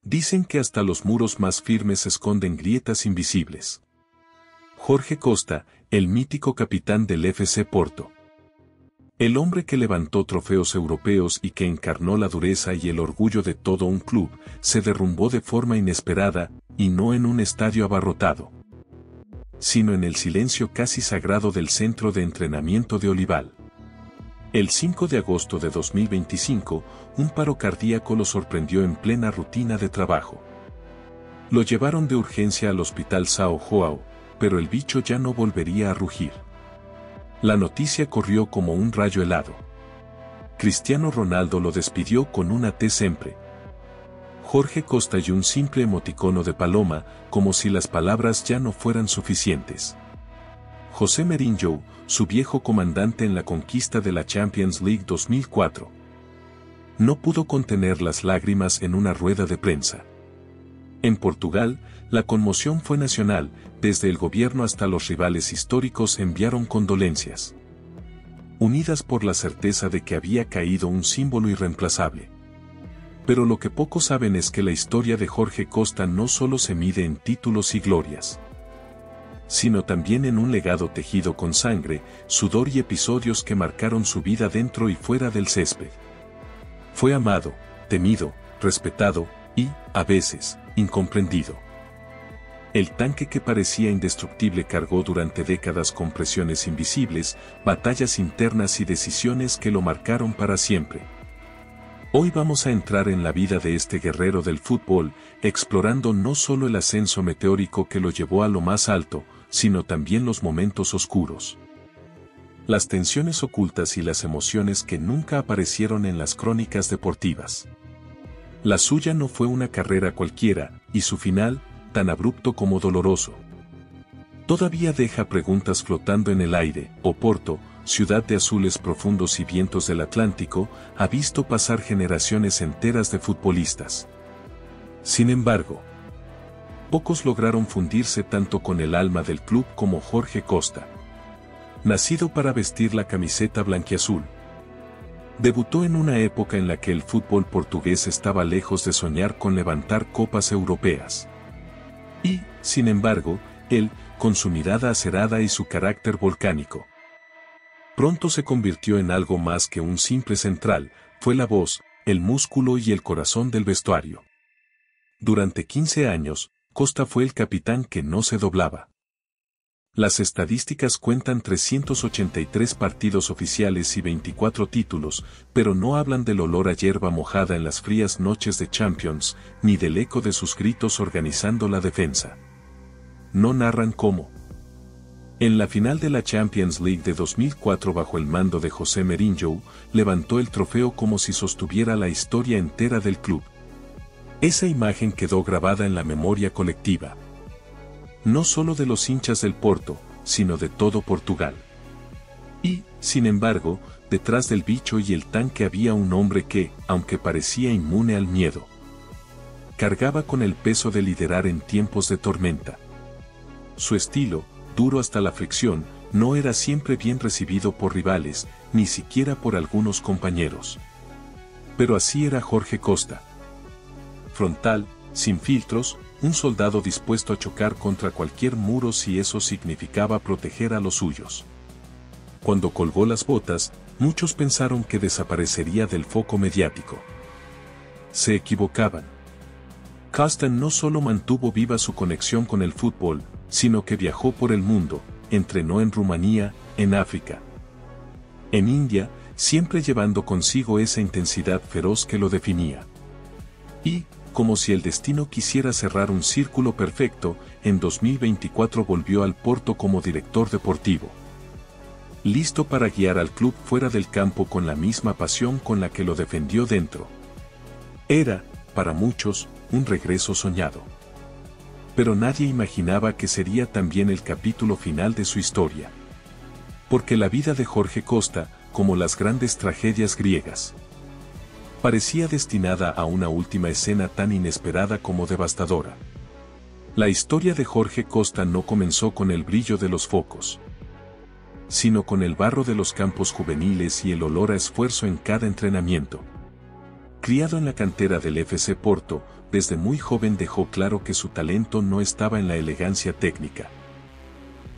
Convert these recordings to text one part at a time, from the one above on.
Dicen que hasta los muros más firmes esconden grietas invisibles. Jorge Costa, el mítico capitán del FC Porto. El hombre que levantó trofeos europeos y que encarnó la dureza y el orgullo de todo un club, se derrumbó de forma inesperada, y no en un estadio abarrotado, sino en el silencio casi sagrado del centro de entrenamiento de Olival. El 5 de agosto de 2025, un paro cardíaco lo sorprendió en plena rutina de trabajo. Lo llevaron de urgencia al hospital São João, pero el bicho ya no volvería a rugir. La noticia corrió como un rayo helado. Cristiano Ronaldo lo despidió con una T sempre. Jorge Costa y un simple emoticono de paloma, como si las palabras ya no fueran suficientes. José Mourinho, su viejo comandante en la conquista de la Champions League 2004. No pudo contener las lágrimas en una rueda de prensa. En Portugal, la conmoción fue nacional, desde el gobierno hasta los rivales históricos enviaron condolencias, unidas por la certeza de que había caído un símbolo irreemplazable. Pero lo que pocos saben es que la historia de Jorge Costa no solo se mide en títulos y glorias, sino también en un legado tejido con sangre, sudor y episodios que marcaron su vida dentro y fuera del césped. Fue amado, temido, respetado y, a veces, incomprendido. El tanque que parecía indestructible cargó durante décadas con presiones invisibles, batallas internas y decisiones que lo marcaron para siempre. Hoy vamos a entrar en la vida de este guerrero del fútbol, explorando no solo el ascenso meteórico que lo llevó a lo más alto, sino también los momentos oscuros, las tensiones ocultas y las emociones que nunca aparecieron en las crónicas deportivas. La suya no fue una carrera cualquiera, y su final, tan abrupto como doloroso, todavía deja preguntas flotando en el aire. Oporto, ciudad de azules profundos y vientos del Atlántico, ha visto pasar generaciones enteras de futbolistas. Sin embargo, pocos lograron fundirse tanto con el alma del club como Jorge Costa. Nacido para vestir la camiseta blanquiazul, debutó en una época en la que el fútbol portugués estaba lejos de soñar con levantar copas europeas. Y, sin embargo, él, con su mirada acerada y su carácter volcánico, pronto se convirtió en algo más que un simple central, fue la voz, el músculo y el corazón del vestuario. Durante 15 años, Costa fue el capitán que no se doblaba. Las estadísticas cuentan 383 partidos oficiales y 24 títulos, pero no hablan del olor a hierba mojada en las frías noches de Champions, ni del eco de sus gritos organizando la defensa. No narran cómo, en la final de la Champions League de 2004 bajo el mando de José Mourinho, levantó el trofeo como si sostuviera la historia entera del club. Esa imagen quedó grabada en la memoria colectiva, no solo de los hinchas del Porto, sino de todo Portugal. Y, sin embargo, detrás del bicho y el tanque había un hombre que, aunque parecía inmune al miedo, cargaba con el peso de liderar en tiempos de tormenta. Su estilo, duro hasta la fricción, no era siempre bien recibido por rivales, ni siquiera por algunos compañeros. Pero así era Jorge Costa. Frontal, sin filtros, un soldado dispuesto a chocar contra cualquier muro si eso significaba proteger a los suyos. Cuando colgó las botas, muchos pensaron que desaparecería del foco mediático. Se equivocaban. Costa no solo mantuvo viva su conexión con el fútbol, sino que viajó por el mundo, entrenó en Rumanía, en África, en India, siempre llevando consigo esa intensidad feroz que lo definía. Y, como si el destino quisiera cerrar un círculo perfecto, en 2024 volvió al Porto como director deportivo, listo para guiar al club fuera del campo con la misma pasión con la que lo defendió dentro. Era, para muchos, un regreso soñado. Pero nadie imaginaba que sería también el capítulo final de su historia. Porque la vida de Jorge Costa, como las grandes tragedias griegas, parecía destinada a una última escena tan inesperada como devastadora. La historia de Jorge Costa no comenzó con el brillo de los focos, sino con el barro de los campos juveniles y el olor a esfuerzo en cada entrenamiento. Criado en la cantera del FC Porto, desde muy joven dejó claro que su talento no estaba en la elegancia técnica,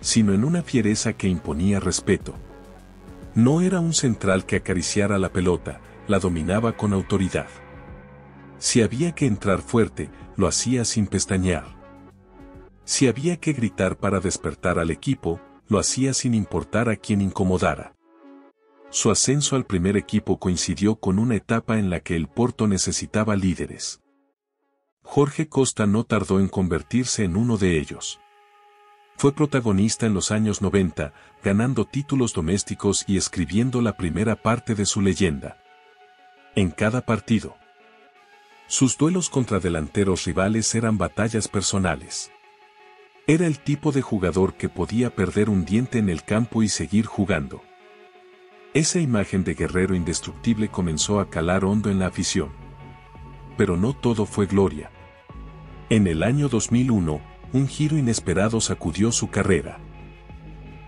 sino en una fiereza que imponía respeto. No era un central que acariciara la pelota, la dominaba con autoridad. Si había que entrar fuerte, lo hacía sin pestañear. Si había que gritar para despertar al equipo, lo hacía sin importar a quién incomodara. Su ascenso al primer equipo coincidió con una etapa en la que el Porto necesitaba líderes. Jorge Costa no tardó en convertirse en uno de ellos. Fue protagonista en los años 90, ganando títulos domésticos y escribiendo la primera parte de su leyenda. En cada partido, sus duelos contra delanteros rivales eran batallas personales. Era el tipo de jugador que podía perder un diente en el campo y seguir jugando. Esa imagen de guerrero indestructible comenzó a calar hondo en la afición. Pero no todo fue gloria. En el año 2001, un giro inesperado sacudió su carrera.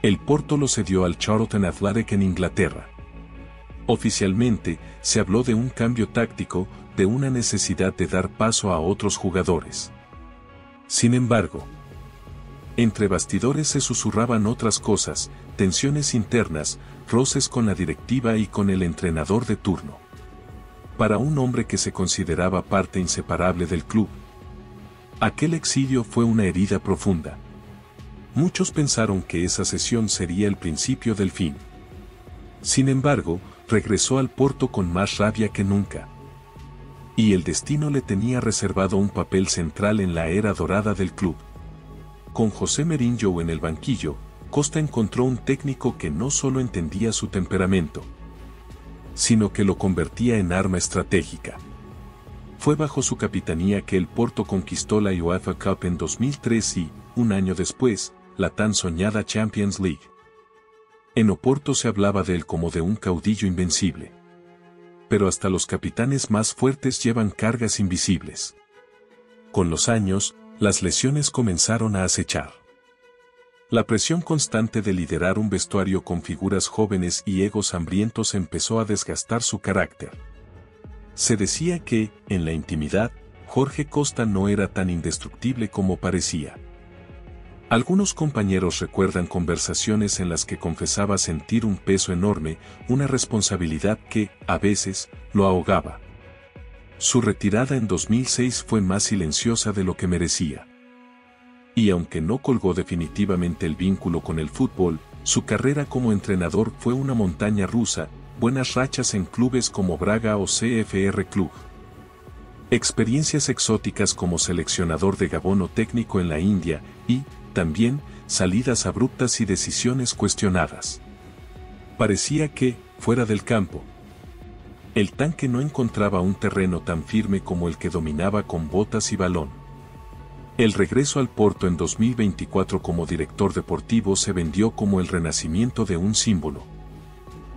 El Porto lo cedió al Charlton Athletic en Inglaterra. Oficialmente, se habló de un cambio táctico, de una necesidad de dar paso a otros jugadores. Sin embargo, entre bastidores se susurraban otras cosas, tensiones internas, roces con la directiva y con el entrenador de turno. Para un hombre que se consideraba parte inseparable del club, aquel exilio fue una herida profunda. Muchos pensaron que esa cesión sería el principio del fin. Sin embargo, regresó al Porto con más rabia que nunca. Y el destino le tenía reservado un papel central en la era dorada del club. Con José Mourinho en el banquillo, Costa encontró un técnico que no solo entendía su temperamento, sino que lo convertía en arma estratégica. Fue bajo su capitanía que el Porto conquistó la UEFA Cup en 2003 y, un año después, la tan soñada Champions League. En Oporto se hablaba de él como de un caudillo invencible. Pero hasta los capitanes más fuertes llevan cargas invisibles. Con los años, las lesiones comenzaron a acechar. La presión constante de liderar un vestuario con figuras jóvenes y egos hambrientos empezó a desgastar su carácter. Se decía que, en la intimidad, Jorge Costa no era tan indestructible como parecía. Algunos compañeros recuerdan conversaciones en las que confesaba sentir un peso enorme, una responsabilidad que, a veces, lo ahogaba. Su retirada en 2006 fue más silenciosa de lo que merecía. Y aunque no colgó definitivamente el vínculo con el fútbol, su carrera como entrenador fue una montaña rusa, buenas rachas en clubes como Braga o CFR Club. Experiencias exóticas como seleccionador de Gabón o técnico en la India, y, también, salidas abruptas y decisiones cuestionadas. Parecía que, fuera del campo, el tanque no encontraba un terreno tan firme como el que dominaba con botas y balón. El regreso al Porto en 2024 como director deportivo se vendió como el renacimiento de un símbolo.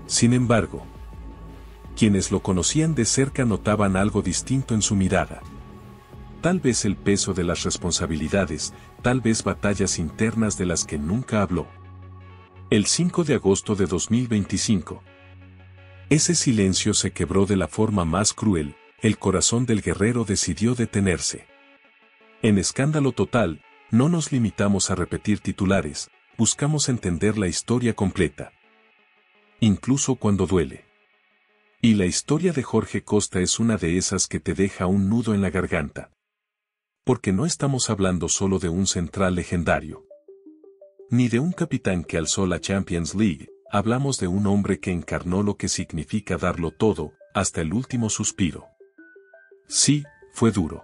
Sin embargo, quienes lo conocían de cerca notaban algo distinto en su mirada. Tal vez el peso de las responsabilidades, tal vez batallas internas de las que nunca habló. El 5 de agosto de 2025. Ese silencio se quebró de la forma más cruel, el corazón del guerrero decidió detenerse. En Escándalo Total, no nos limitamos a repetir titulares, buscamos entender la historia completa. Incluso cuando duele. Y la historia de Jorge Costa es una de esas que te deja un nudo en la garganta. Porque no estamos hablando solo de un central legendario. Ni de un capitán que alzó la Champions League, hablamos de un hombre que encarnó lo que significa darlo todo, hasta el último suspiro. Sí, fue duro.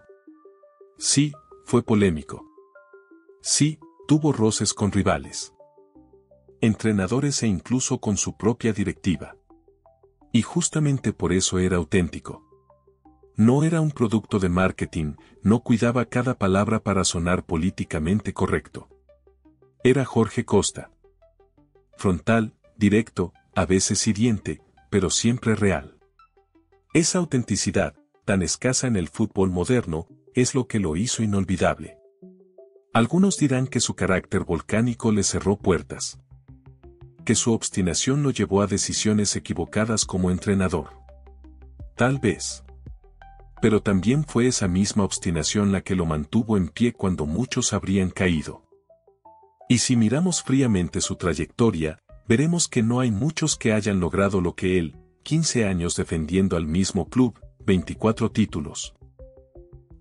Sí, fue polémico. Sí, tuvo roces con rivales, entrenadores e incluso con su propia directiva. Y justamente por eso era auténtico. No era un producto de marketing, no cuidaba cada palabra para sonar políticamente correcto. Era Jorge Costa. Frontal, directo, a veces hiriente, pero siempre real. Esa autenticidad, tan escasa en el fútbol moderno, es lo que lo hizo inolvidable. Algunos dirán que su carácter volcánico le cerró puertas. Que su obstinación lo llevó a decisiones equivocadas como entrenador. Tal vez. Pero también fue esa misma obstinación la que lo mantuvo en pie cuando muchos habrían caído. Y si miramos fríamente su trayectoria, veremos que no hay muchos que hayan logrado lo que él, 15 años defendiendo al mismo club, 24 títulos.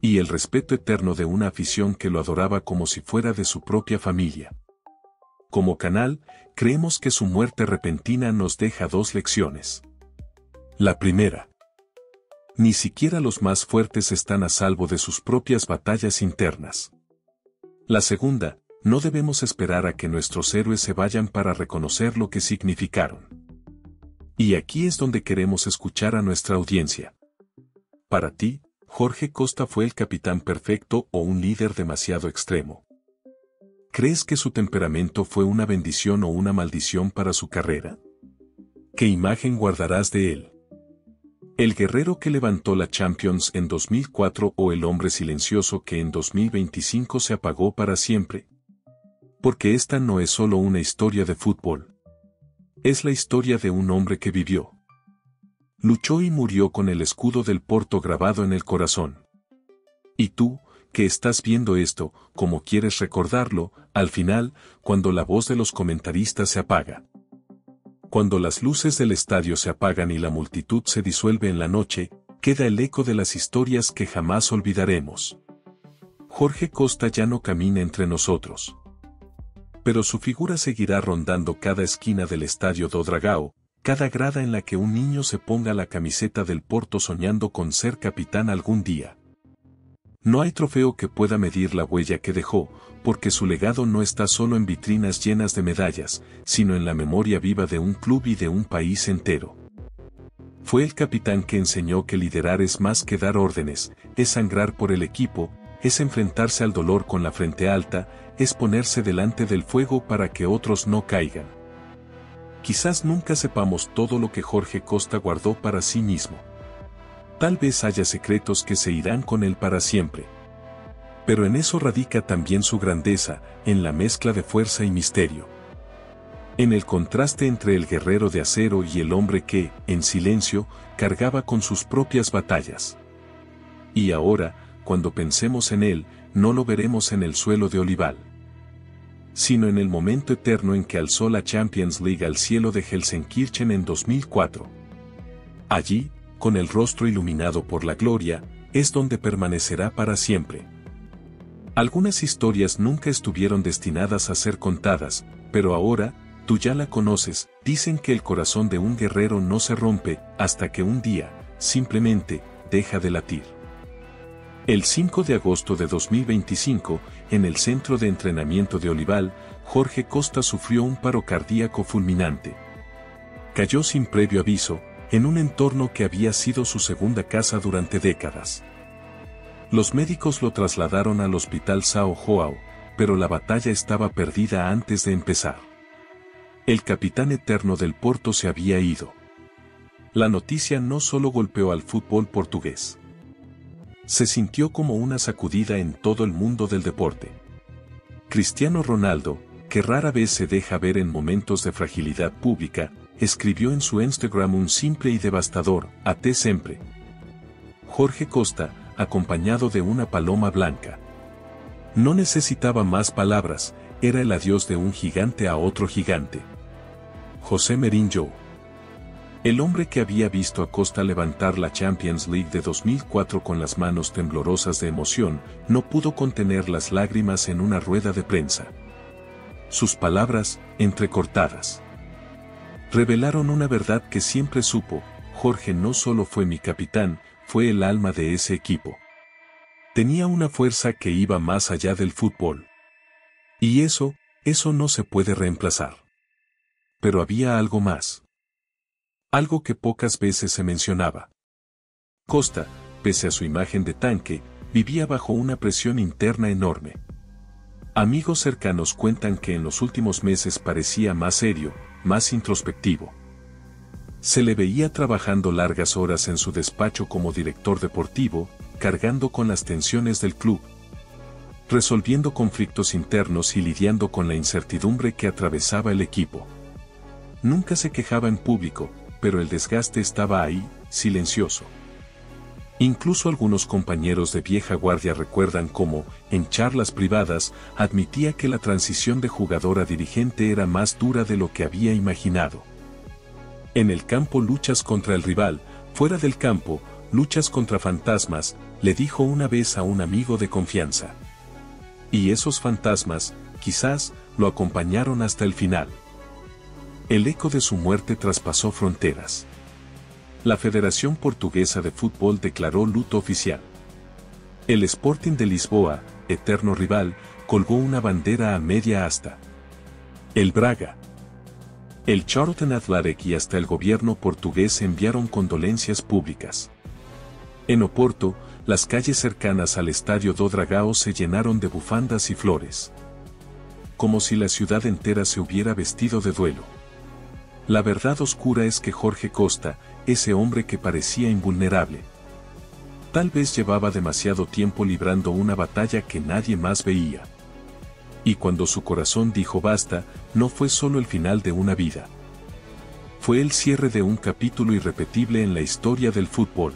Y el respeto eterno de una afición que lo adoraba como si fuera de su propia familia. Como canal, creemos que su muerte repentina nos deja dos lecciones. La primera. Ni siquiera los más fuertes están a salvo de sus propias batallas internas. La segunda, no debemos esperar a que nuestros héroes se vayan para reconocer lo que significaron. Y aquí es donde queremos escuchar a nuestra audiencia. Para ti, ¿Jorge Costa fue el capitán perfecto o un líder demasiado extremo? ¿Crees que su temperamento fue una bendición o una maldición para su carrera? ¿Qué imagen guardarás de él? ¿El guerrero que levantó la Champions en 2004 o el hombre silencioso que en 2025 se apagó para siempre? Porque esta no es solo una historia de fútbol. Es la historia de un hombre que vivió. Luchó y murió con el escudo del Porto grabado en el corazón. Y tú, que estás viendo esto, como quieres recordarlo, al final, cuando la voz de los comentaristas se apaga. Cuando las luces del estadio se apagan y la multitud se disuelve en la noche, queda el eco de las historias que jamás olvidaremos. Jorge Costa ya no camina entre nosotros. Pero su figura seguirá rondando cada esquina del estadio do Dragão, cada grada en la que un niño se ponga la camiseta del Porto soñando con ser capitán algún día. No hay trofeo que pueda medir la huella que dejó, porque su legado no está solo en vitrinas llenas de medallas, sino en la memoria viva de un club y de un país entero. Fue el capitán que enseñó que liderar es más que dar órdenes, es sangrar por el equipo, es enfrentarse al dolor con la frente alta, es ponerse delante del fuego para que otros no caigan. Quizás nunca sepamos todo lo que Jorge Costa guardó para sí mismo. Tal vez haya secretos que se irán con él para siempre. Pero en eso radica también su grandeza, en la mezcla de fuerza y misterio. En el contraste entre el guerrero de acero y el hombre que, en silencio, cargaba con sus propias batallas. Y ahora, cuando pensemos en él, no lo veremos en el suelo de olival, sino en el momento eterno en que alzó la Champions League al cielo de Gelsenkirchen en 2004. Allí, con el rostro iluminado por la gloria, es donde permanecerá para siempre. Algunas historias nunca estuvieron destinadas a ser contadas, pero ahora, tú ya la conoces. Dicen que el corazón de un guerrero no se rompe hasta que un día, simplemente, deja de latir. El 5 de agosto de 2025, en el centro de entrenamiento de Olival, Jorge Costa sufrió un paro cardíaco fulminante. Cayó sin previo aviso, en un entorno que había sido su segunda casa durante décadas. Los médicos lo trasladaron al Hospital São João, pero la batalla estaba perdida antes de empezar. El capitán eterno del Porto se había ido. La noticia no solo golpeó al fútbol portugués. Se sintió como una sacudida en todo el mundo del deporte. Cristiano Ronaldo, que rara vez se deja ver en momentos de fragilidad pública, escribió en su Instagram un simple y devastador, "Até sempre". Jorge Costa, acompañado de una paloma blanca. No necesitaba más palabras, era el adiós de un gigante a otro gigante. José Mourinho. El hombre que había visto a Costa levantar la Champions League de 2004 con las manos temblorosas de emoción, no pudo contener las lágrimas en una rueda de prensa. Sus palabras, entrecortadas, revelaron una verdad que siempre supo: Jorge no solo fue mi capitán, fue el alma de ese equipo. Tenía una fuerza que iba más allá del fútbol. Y eso no se puede reemplazar. Pero había algo más. Algo que pocas veces se mencionaba. Costa, pese a su imagen de tanque, vivía bajo una presión interna enorme. Amigos cercanos cuentan que en los últimos meses parecía más serio, más introspectivo. Se le veía trabajando largas horas en su despacho como director deportivo, cargando con las tensiones del club, resolviendo conflictos internos y lidiando con la incertidumbre que atravesaba el equipo. Nunca se quejaba en público, pero el desgaste estaba ahí, silencioso. Incluso algunos compañeros de vieja guardia recuerdan cómo, en charlas privadas, admitía que la transición de jugador a dirigente era más dura de lo que había imaginado. En el campo luchas contra el rival, fuera del campo, luchas contra fantasmas, le dijo una vez a un amigo de confianza. Y esos fantasmas, quizás, lo acompañaron hasta el final. El eco de su muerte traspasó fronteras. La Federación Portuguesa de Fútbol declaró luto oficial. El Sporting de Lisboa, eterno rival, colgó una bandera a media asta. El Braga, el Charlton Athletic y hasta el gobierno portugués enviaron condolencias públicas. En Oporto, las calles cercanas al Estadio do Dragão se llenaron de bufandas y flores. Como si la ciudad entera se hubiera vestido de duelo. La verdad oscura es que Jorge Costa, ese hombre que parecía invulnerable, tal vez llevaba demasiado tiempo librando una batalla que nadie más veía. Y cuando su corazón dijo basta, no fue solo el final de una vida. Fue el cierre de un capítulo irrepetible en la historia del fútbol.